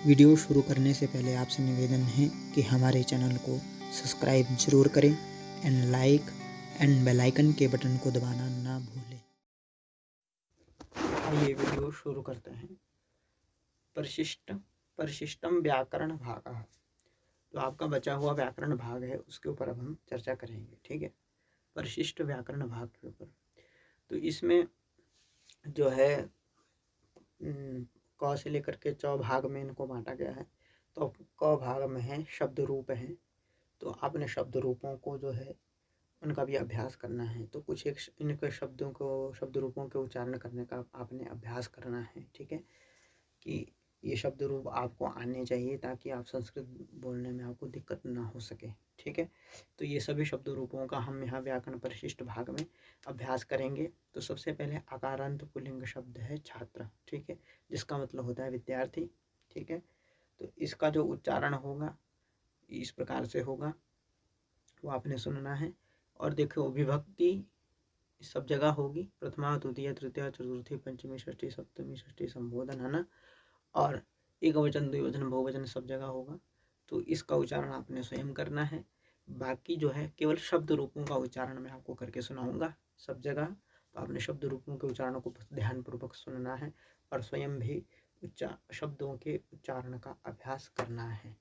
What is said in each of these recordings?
Video शुरू करने से पहले आपसे निवेदन है कि हमारे चैनल को सब्सक्राइब जरूर करें and like and bell icon के बटन को दबाना ना भूलें। आइए वीडियो शुरू करते हैं। परिशिष्टम व्याकरण भाग, तो आपका बचा हुआ व्याकरण भाग है उसके ऊपर अब हम चर्चा करेंगे। ठीक है, परिशिष्ट व्याकरण भाग के ऊपर। तो इसमें जो है क से लेकर के च भाग में इनको बांटा गया है। तो क भाग में है शब्द रूप हैं, तो आपने शब्द रूपों को जो है उनका भी अभ्यास करना है। तो कुछ एक इनके शब्द रूपों के उच्चारण करने का आपने अभ्यास करना है। ठीक है, कि ये शब्द रूप आपको आने चाहिए ताकि आप संस्कृत बोलने में आपको दिक्कत ना हो सके। ठीक है, तो ये सभी शब्द रूपों का हम यहाँ व्याकरण परिशिष्ट भाग में अभ्यास करेंगे। तो सबसे पहले आकारांत पुल्लिंग शब्द है छात्र। ठीक है, जिसका मतलब होता है विद्यार्थी। ठीक है, तो इसका जो उच्चारण होगा इस प्रकार से होगा, वो आपने सुनना है। और देखो विभक्ति सब जगह होगी, प्रथमा द्वितीय तृतीय चतुर्थी पंचमी षष्ठी सप्तमी षष्ठी संबोधन, है ना। और एक वचन द्विवचन बहुवचन सब जगह होगा। तो इसका उच्चारण आपने स्वयं करना है। बाकी जो है केवल शब्द रूपों का उच्चारण मैं आपको करके सुनाऊंगा सब जगह। तो आपने शब्द रूपों के उच्चारणों को ध्यानपूर्वक सुनना है और स्वयं भी शब्दों के उच्चारण का अभ्यास करना है।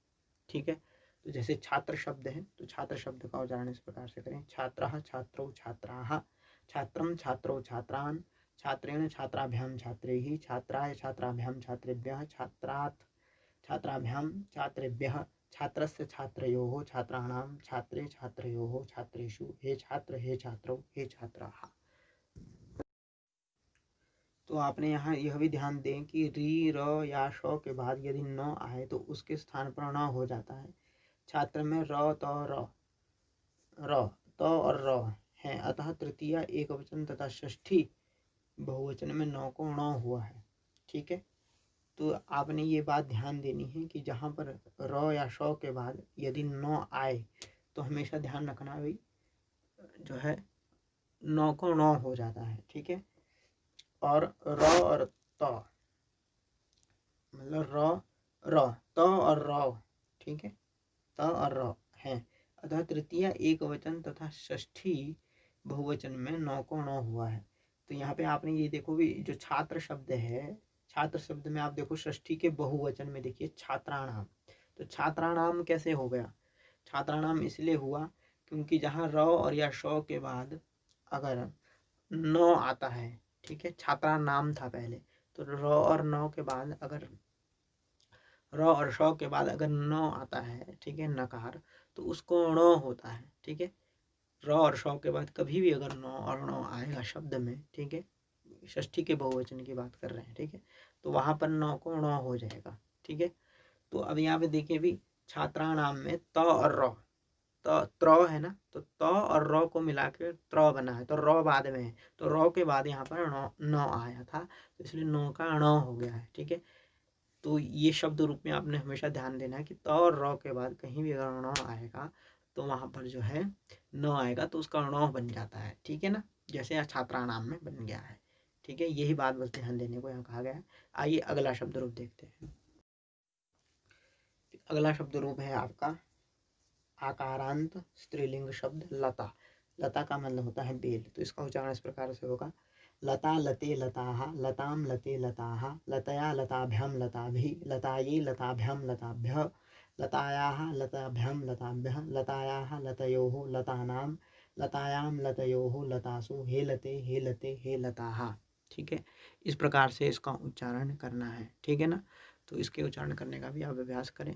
ठीक है, तो जैसे छात्र शब्द है तो छात्र शब्द का उच्चारण इस प्रकार से करें। छात्रः छात्रौ छात्राः, छात्रं छात्रौ छात्रान्, छात्रेण छात्राभ्यां छात्रैः, छात्राय छात्राभ्यां छात्रेभ्यः, छात्रात् छात्राभ्यां छात्रेभ्यः, छात्रस्य छात्रयोः छात्राणां, छात्रे छात्रयोः छात्रेषु, हे छात्र हे छात्रौ हे छात्राः। तो आपने यहाँ यह भी ध्यान दें कि री र या श के बाद यदि न आए तो उसके स्थान पर न हो जाता है। छात्र में र त और र है, अतः तृतीया एक वचन तथा षष्ठी बहुवचन में न को ण हुआ है। ठीक है, तो आपने ये बात ध्यान देनी है कि जहाँ पर र या श के बाद यदि न आए तो हमेशा ध्यान रखना भाई जो है न को ण हो जाता है। ठीक है, और र और त मतलब त और र, ठीक है, त और र है, अतः तृतीया एक वचन तथा षष्ठी बहुवचन में न को न हुआ है। तो यहाँ पे आपने ये देखो भी जो छात्र शब्द है, छात्र शब्द में आप देखो षष्ठी के बहुवचन में देखिए छात्राणाम। तो छात्राणाम कैसे हो गया? छात्राणाम इसलिए हुआ क्योंकि जहाँ र और या श के बाद अगर न आता है, ठीक है, छात्रा नाम था पहले, तो र और न के बाद अगर र और श के बाद अगर न आता है, ठीक है, नकार, तो उसको ण होता है। ठीक है, र और श के बाद कभी भी अगर न और ण आएगा शब्द में, ठीक है, षष्ठी के बहुवचन की बात कर रहे हैं, ठीक है, तो वहां पर न को ण हो जाएगा। ठीक है, तो अब यहाँ पे देखिए भी छात्राणाम में त और र, त्र है ना, तो त और र को मिला के त्र बना है, तो र बाद में है, तो र के बाद यहाँ पर न आया था, तो इसलिए न का ण हो गया है। ठीक है, तो ये शब्द रूप में आपने हमेशा ध्यान देना है कि त और र के बाद कहीं भी अगर ण आएगा तो वहां पर जो है न आएगा तो उसका ण बन जाता है। ठीक है ना, जैसे छात्रा नाम में बन गया है। ठीक है, यही बात बस ध्यान देने को यहाँ कहा गया है। आइए अगला शब्द रूप देखते हैं। अगला शब्द रूप है आपका आकारांत स्त्रीलिंग शब्द लता। लता का मतलब होता है बेल, तो इसका उच्चारण इस प्रकार से होगा। लता लते लताः, लताम लते लताः, लतया लताभ्यां लताभिः, लतायै लताभ्यां लताभ्यः, लतायाः लताभ्यां लताभ्यः, लतायाः लतयोः लतानां, लतायां लतयोः लतासु, हे लते हे लताः। ठीक है, इस प्रकार से इसका उच्चारण करना है। ठीक है ना, तो इसके उच्चारण करने का भी आप अभ्यास करें।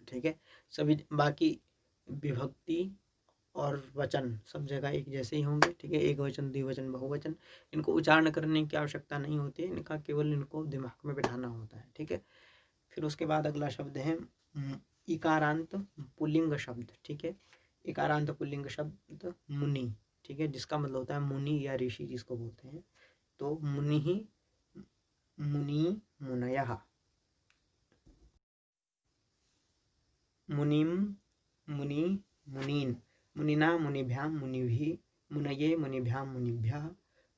ठीक है, सभी बाकी विभक्ति और वचन सब जगह एक जैसे ही होंगे। ठीक है, एक वचन द्विवचन बहुवचन इनको उच्चारण करने की आवश्यकता नहीं होती है, इनका केवल इनको दिमाग में बिठाना होता है। ठीक है, फिर उसके बाद अगला शब्द है इकारांत पुल्लिंग शब्द। ठीक है, इकारांत पुल्लिंग शब्द मुनि। ठीक है, जिसका मतलब होता है मुनि या ऋषि जिसको बोलते हैं। तो मुनि ही मुनि मुनयः, मुनिम मुनि मुनीन, मुनिना मुनिभ्यां मुनिभिः, मुनये मुनिभ्यां मुनिभ्यः,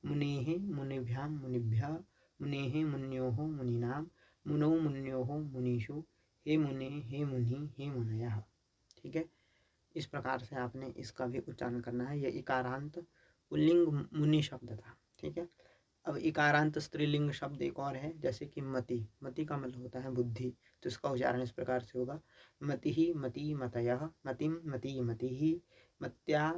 मुनेः मुनिभ्यां मुनिभ्यः, मुनेः मुन्योः मुनीनां, मुनौ मुन्योः मुनीषु, हे मुने हे मुनि हे मुनयः। ठीक है, इस प्रकार से आपने इसका भी उच्चारण करना है। यह इकारांत पुल्लिंग मुनि शब्द था। ठीक है, अब इकारांत स्त्रीलिंग शब्द एक और है, जैसे कि मति। मति का मतलब होता है बुद्धि, तो इसका उच्चारण इस प्रकार से होगा, मतिः मति मतयः, मतिं मति मतिः, मत्या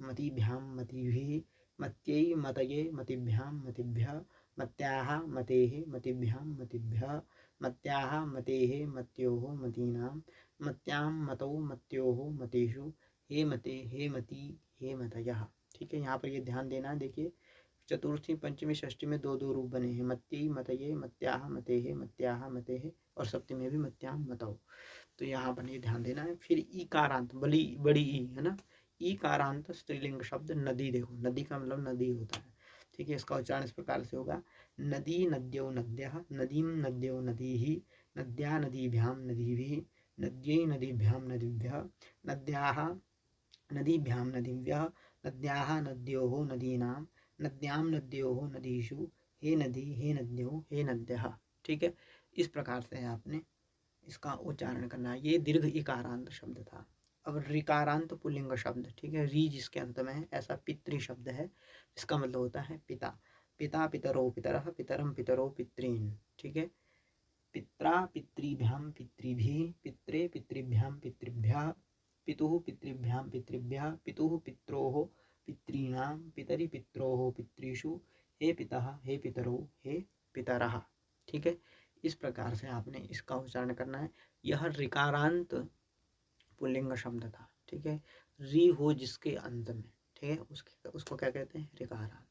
मतिभ्यां मतिभिः, मत्यै मतये मतिभ्यां मतिभ्यः, मत्याः मतेः मतिभ्यां मतिभ्यः, मत्याः मतेः मत्योः मतीनां, मत्यां मतौ मत्योः मतेषु, हे मते हे मति हे मतयः। ठीक है, यहाँ पर ये ध्यान देना है। देखिए, चतुर्थी पंचमी षष्ठी में दो दो रूप बने हैं, मत्यै मतये मत्याह मतेः मत्याह मतेः, और सप्तमी में भी मत्यां मतौ। तो यहाँ पर ये ध्यान देना है। फिर ईकारांत, बड़ी बड़ी ई है ना, ईकारांत स्त्रीलिंग शब्द नदी। देखो, नदी का मतलब नदी होता है। ठीक है, इसका उच्चारण इस प्रकार से होगा, नदी नद्यो नद्यः, नदीं नद्यो नदीः, नद्या नदीभ्यां नदीभिः, नद्यै नदीभ्यां नदीभ्यः, नद्याः नदीभ्यां नदीभ्यः, नद्याः नद्योः नदीनां, नद्यां नद्योः नदीषु, हे नदी हे नद्यो हे नद्यः। ठीक है, इस प्रकार से आपने इसका उच्चारण करना है। ये दीर्घ इकारांत शब्द था। अब ऋकारांत पुल्लिंग शब्द। ठीक है, री जिसके अंत में है, ऐसा पितृ शब्द है, इसका मतलब होता है पिता। पिता पितरौ पितरः, पितरं पितरौ पितॄन्। ठीक है, पित्रा पितृभ्यां पितृभिः, पित्रे पितृभ्यां पितृभ्यः, पितुः पितृभ्यां पितृभ्यः, पितुः पित्रोः पितॄणां, पितरि पित्रोः पितृषु, हे पितः हे पितरौ हे पितरः। ठीक है, इस प्रकार से आपने इसका उच्चारण करना है। यह ऋकारांत पुल्लिंग शब्द था। ठीक है, री हो जिसके अंत में, ठीक है, उसको क्या कहते हैं, ऋकारांत।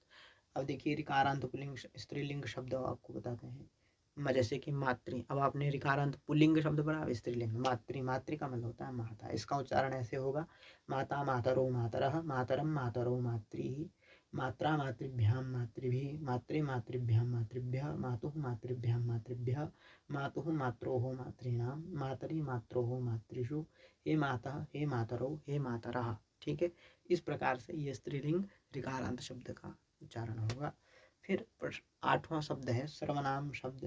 अब देखिए, ऋकारांत पुल्लिंग स्त्रीलिंग शब्द आपको बताते हैं, जैसे कि मातृ। अब आपने ऋकारांत पुल्लिंग शब्द पढ़ा, स्त्रीलिंग मातृ। मातृ का मतलब होता है माता। इसका उच्चारण ऐसे होगा, माता मातरौ मातरः, मातरं मातरौ मातृः, मात्रा मातृभ्यां मातृभिः, मात्रे मातृभ्यां मातृभ्यः, मातुः मातृभ्यां मातृभ्यः, मातुः मात्रोः मातॄणां, मातरि मात्रोः मातृषु, हे माता हे मातरौ हे मातरः। ठीक है, इस प्रकार से ये स्त्रीलिंग ऋकारांत शब्द का उच्चारण होगा। फिर 8वां शब्द है सर्वनाम शब्द,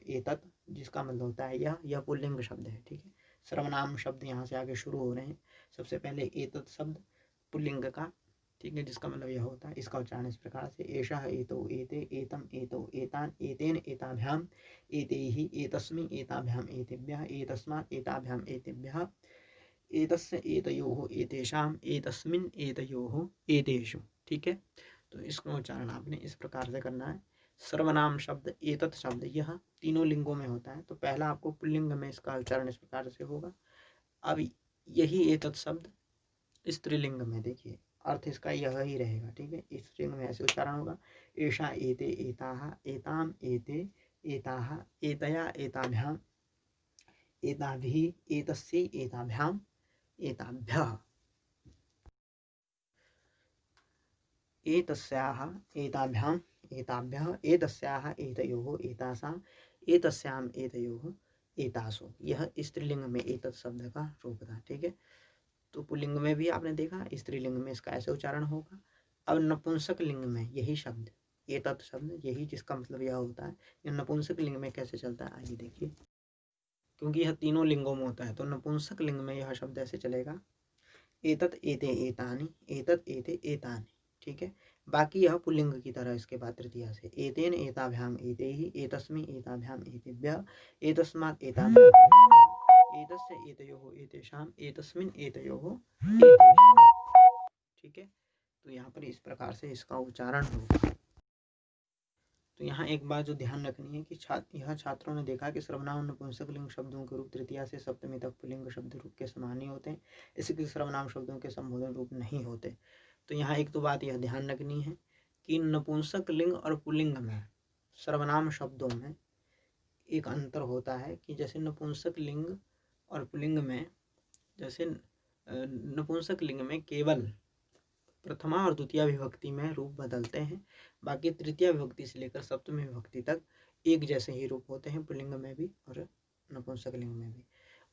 एतत्, जिसका मतलब होता है यह पुल्लिंग शब्द है। ठीक है, सर्वनाम शब्द यहाँ से आगे शुरू हो रहे हैं। सबसे पहले एतत् शब्द पुल्लिंग का, ठीक है, जिसका मतलब यह होता है, इसका उच्चारण इस प्रकार से, एषः एतौ एते एतम एतौ एतान एतेन एताभ्याम एतैहि एतस्मै एताभ्याम एतेभ्यः एतस्मात् एताभ्याम एतेभ्यः एतस्य एतयोः एतेषाम एतस्मिन् एतयोः एतेषु। ठीक है, तो इसका उच्चारण आपने इस प्रकार से करना है। सर्वनाम शब्द एतत् शब्द यह तीनों लिंगों में होता है, तो पहला आपको पुल्लिंग में इसका उच्चारण इस प्रकार से होगा। अब यही एतत् शब्द स्त्रीलिंग में, देखिए अर्थ इसका यह ही रहेगा। ठीक है, स्त्रीलिंग में ऐसे उच्चारण होगा, एषा एते एताः एताम एते एताः एतया एताभ्याम एताभिः एतस्यै एताभ्याम एताभ्यः एतस्याः एताभ्याम एताभ्यः एतस्याः एतयोः एतासाम् एतस्याम एतयोः एतासु। यह स्त्रीलिंग में एतत् शब्द का रूप था। ठीक है, तो पुल्लिंग में भी आपने देखा, स्त्रीलिंग में इसका ऐसे उच्चारण होगा। अब नपुंसक लिंग में यही शब्द एतत् शब्द, यही जिसका मतलब यह होता है, यह नपुंसक लिंग में कैसे चलता है, आइए देखिए। क्योंकि यह तीनों लिंगों में होता है, तो नपुंसक लिंग में यह शब्द ऐसे चलेगा, एतत् एते एतानि एतत् एते एतानि। ठीक है, बाकी यह पुल्लिंग की तरह इसके बाद तृतीया से, एतेन एताभ्याम एतैहि एतस्मै एताभ्याम एतेभ्यः एतस्मात् एताभ्याम एतेभ्यः एतस्य एतयोः एतेषाम एतस्मिन् एतयोः एतेषु। ठीक है, तो यहाँ पर इस प्रकार से इसका उच्चारण होगा। तो यहाँ एक बात जो ध्यान रखनी है कि यह छात्रों ने देखा कि सर्वनाम नपुंसक लिंग शब्दों के रूप तृतीया से सप्तमी तक पुल्लिंग शब्द रूप के समान ही होते हैं, इसके सर्वनाम शब्दों के संबोधन रूप नहीं होते। तो यहाँ एक तो बात यह ध्यान रखनी है कि नपुंसक लिंग और पुल्लिंग में सर्वनाम शब्दों में एक अंतर होता है, कि जैसे नपुंसक लिंग और पुल्लिंग में, जैसे नपुंसक लिंग में केवल प्रथमा और द्वितीय विभक्ति में रूप बदलते हैं, बाकी तृतीय विभक्ति से लेकर सप्तमी विभक्ति तक एक जैसे ही रूप होते हैं, पुल्लिंग में भी और नपुंसक लिंग में भी।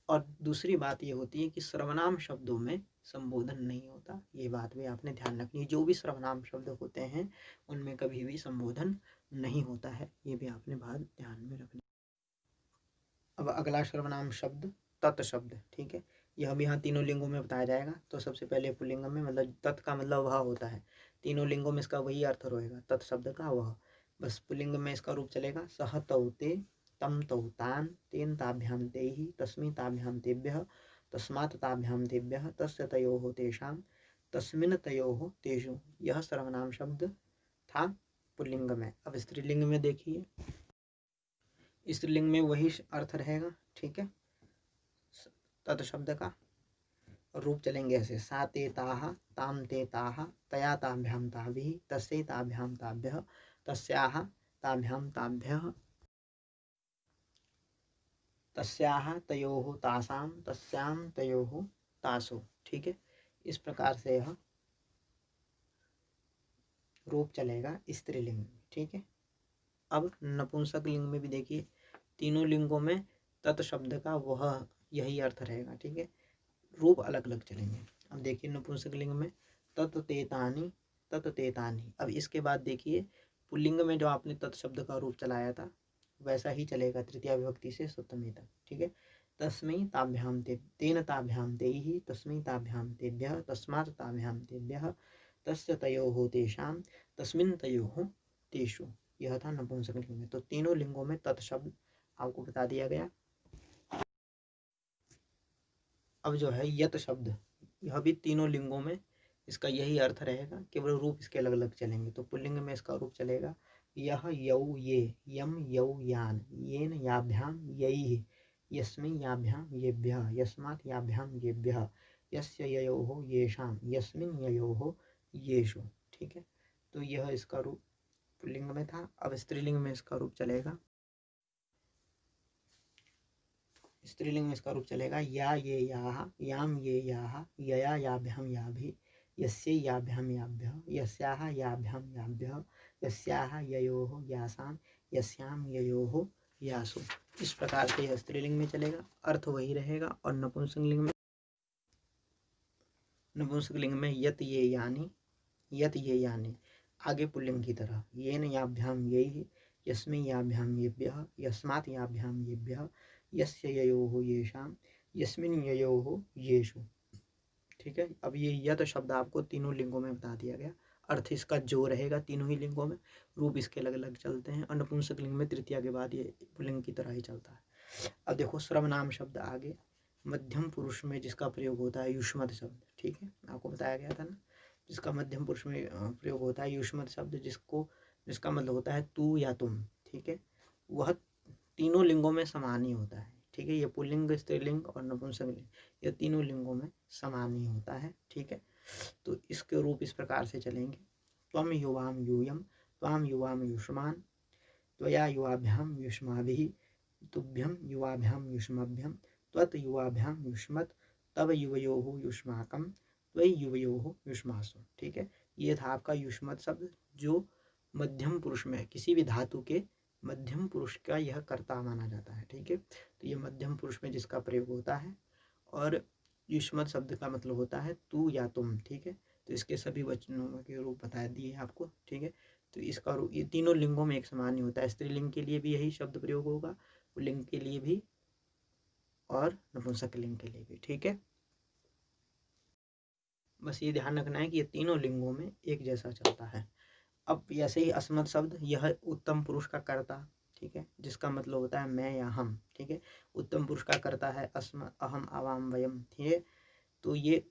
और दूसरी बात ये होती है कि सर्वनाम शब्दों में संबोधन नहीं होता, ये बात भी आपने ध्यान रखनी है। जो भी सर्वनाम शब्द होते हैं उनमें कभी भी संबोधन नहीं होता है, ये भी आपने बात ध्यान में रखनी। अब अगला सर्वनाम शब्द तत् शब्द, ठीक है। यह भी यहाँ तीनों लिंगों में बताया जाएगा। तो सबसे पहले पुल्लिंग में मतलब तत् का मतलब वह होता है, तीनों लिंगों में इसका वही अर्थ रहेगा, तत् शब्द का वह। बस पुल्लिंग में इसका रूप चलेगा सह तौ ते, तम तौ तान, तेन ताभ्याम तेहि, तस्मै ताभ्याम तेभ्यः, तस्मात् ताभ्याम तेभ्यः, तस्य तयोः तेषां, तस्मिन् तयोः तेषु। यह सर्वनाम शब्द था पुल्लिंग में। अब स्त्रीलिंग में देखिए, स्त्रीलिंग में वही अर्थ रहेगा, ठीक है। तत् शब्द का रूप चलेंगे ऐसे, सा ते ताः, ताम ते ताः, तया ताभ्याम ताभिः, तस्यै ताभ्याम ताभ्यः, तस्याः ताभ्याम ताभ्यः, तस्याः तयोः तासां, तस्यां तयोः तासु, ठीक है। इस प्रकार से यह रूप चलेगा स्त्रीलिंग में, ठीक है। अब नपुंसक लिंग में भी देखिए, तीनों लिंगों में तत् शब्द का वह यही अर्थ रहेगा, ठीक है। रूप अलग अलग चलेंगे। अब देखिए नपुंसक लिंग में तत् तेतानि, तत् तेतानि। अब इसके बाद देखिए पुल्लिंग में जो आपने तत् शब्द का रूप चलाया था वैसा ही चलेगा तृतीया विभक्ति से सप्तमी तक, ठीक है। तस्मै ताभ्याम ते, तेन ताभ्याम तेहि, तस्मै ताभ्याम तेभ्यः, तस्मात् ताभ्याम तेभ्यः, तस्य तयोः तेषां, तस्मिन् तयोः तेषु। यह था नपुंसक लिंग में। तो तीनों लिंगों में तत् शब्द आपको बता दिया गया। अब जो है यत शब्द, यह भी तीनों लिंगों में इसका यही अर्थ रहेगा, केवल रूप इसके अलग अलग चलेंगे। तो पुल्लिंग में इसका रूप चलेगा यह यौ ये, यम यौ यान, येन याभ्याम यैः, यस्मै याभ्याम येभ्यः, यस्मात् याभ्याम येभ्यः, यस्य ययोः येषां, यस्मिन् ययोः येषु, ठीक है। तो यह इसका रूप पुल्लिंग में था। अब स्त्रीलिंग में इसका रूप चलेगा, स्त्रीलिंग में इसका रूप चलेगा या ये याः, याम ये याः, यया याभ्याम याभिः, यस्यै याभ्याम याभ्यः, यस्याः याभ्याम याभ्यः, यस्याः ययोः यासां, यस्यां ययोः यासु। इस प्रकार से यह स्त्रीलिंग में चलेगा, अर्थ वही रहेगा। और नपुंसक लिंग में यत ये यानि, यत ये यानि आगे पुल्लिंग की तरह, येन याभ्याम यैः, यस्मै याभ्याम येभ्यः, यस्मात् याभ्याम येभ्यः, यस्य ययोः येषां, यस्मिन् ययोः येषु, ठीक है। अब ये यत शब्द आपको तीनों लिंगों में बता दिया गया, अर्थ इसका जो रहेगा तीनों ही लिंगों में, रूप इसके अलग अलग चलते हैं। और नपुंसक लिंग में तृतीया के बाद ये पुल्लिंग की तरह ही चलता है। अब देखो सर्वनाम शब्द आगे, मध्यम पुरुष में जिसका प्रयोग होता है युष्मत् शब्द, ठीक है, आपको बताया गया था ना, जिसका मध्यम पुरुष में प्रयोग होता है युष्मत् शब्द, जिसका मतलब होता है तू या तुम, ठीक है। वह तीनों लिंगों में समान ही होता है, ठीक है। ये पुल्लिंग, स्त्रीलिंग और नपुंसक लिंग, ये तीनों लिंगों में समान ही होता है, ठीक है। तो इसके रूप इस प्रकार से चलेंगे, त्वम युवाम यूयम, त्वाम युवाम युष्मान, त्वया युवाभ्याम युष्माभिः, तुभ्यं युवाभ्याम युष्मभ्यं, त्वत् युवाभ्याम युष्मत्, तव युवयोः युष्माकं, त्वयि युवयोः युष्मासु, ठीक है। ये था आपका युष्मत् शब्द, जो मध्यम पुरुष में किसी भी धातु के मध्यम पुरुष का यह कर्ता माना जाता है, ठीक है। तो ये मध्यम पुरुष में जिसका प्रयोग होता है। और युष्मत् शब्द का मतलब होता है तू या तुम, ठीक है। तो इसके सभी वचनों के रूप बता दिए आपको, ठीक है। तो इसका रूप ये तीनों लिंगों में एक समान ही होता है, स्त्रीलिंग के लिए भी यही शब्द प्रयोग होगा, पुल्लिंग के लिए भी और नपुंसक लिंग के लिए भी, ठीक है। बस ये ध्यान रखना है कि ये तीनों लिंगों में एक जैसा चलता है। अब ऐसे ही अस्मत् शब्द, यह उत्तम पुरुष का कर्ता, ठीक है, जिसका मतलब होता है मैं या हम, ठीक है। उत्तम पुरुष का कर्ता है अस्म, अहम, आवाम, वयम, ठीक है। तो ये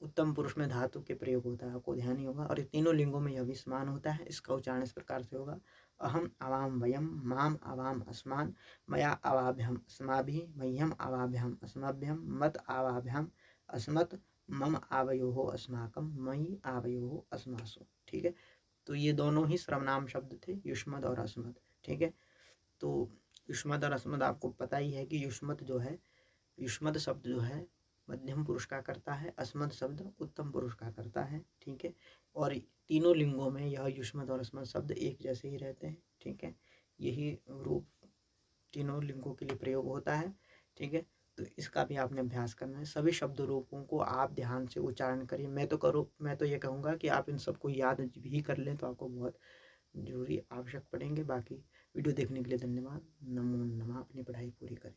उत्तम पुरुष में धातु के प्रयोग होता है, आपको ध्यान ही होगा। और ये तीनों लिंगों में यह भी समान होता है। इसका उच्चारण इस प्रकार से होगा, अहम आवाम वयम, माम आवाम अस्मान, मया आवाभ्याम अस्माभिः, मह्यम आवाभ्याम अस्मभ्यम, मत आवाभ्याम अस्मत्, मम आवयोः अस्माकं, मयि आवयोः अस्मासु, ठीक है। तो ये दोनों ही सर्वनाम शब्द थे, युष्मत् और अस्मत्, ठीक है। तो युष्मत् और अस्मत् आपको पता ही है कि युष्मत् जो है, युष्मत् शब्द जो है मध्यम पुरुष का करता है, अस्मत् शब्द उत्तम पुरुष का करता है, ठीक है। और तीनों लिंगों में यह युष्मत् और अस्मत् शब्द एक जैसे ही रहते हैं, ठीक है। यही रूप तीनों लिंगों के लिए प्रयोग होता है, ठीक है। तो इसका भी आपने अभ्यास करना है। सभी शब्द रूपों को आप ध्यान से उच्चारण करिए। मैं तो ये कहूँगा कि आप इन सबको याद भी कर लें तो आपको बहुत जरूरी आवश्यक पड़ेंगे। बाकी वीडियो देखने के लिए धन्यवाद। नमो नमः। अपनी पढ़ाई पूरी करें।